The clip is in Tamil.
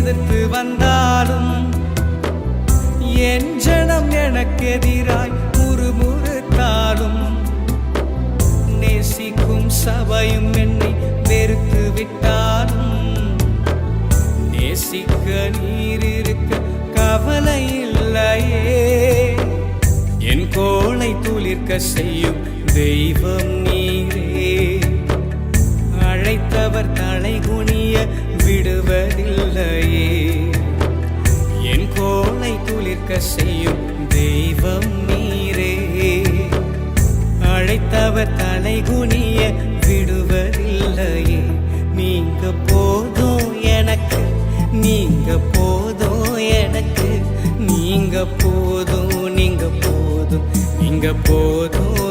எதிர்த்து வந்தாலும் என் ஜனம் எனக்கு எதிராய் முறுமுறுத்தாலும் நேசிக்கும் சபையும் என்னை வெறுத்து விட்டாலும் நேசிக்க நீர் இருக்க கவலை இல்லையே. என் கோளை துளிர்க்க செய்யும் தெய்வம் நீரே. அழைத்தவர் தலைகுனிய விடுவதில்லையே. என் கோளை துளிர்க்க செய்யும் தெய்வம் நீரே. அழைத்தவர் தலைகுனிய விடுவதில்லையே. நீங்க போதும் எனக்கு, நீங்க போதும் எனக்கு, நீங்க போதும், நீங்க போதும், நீங்க போதும்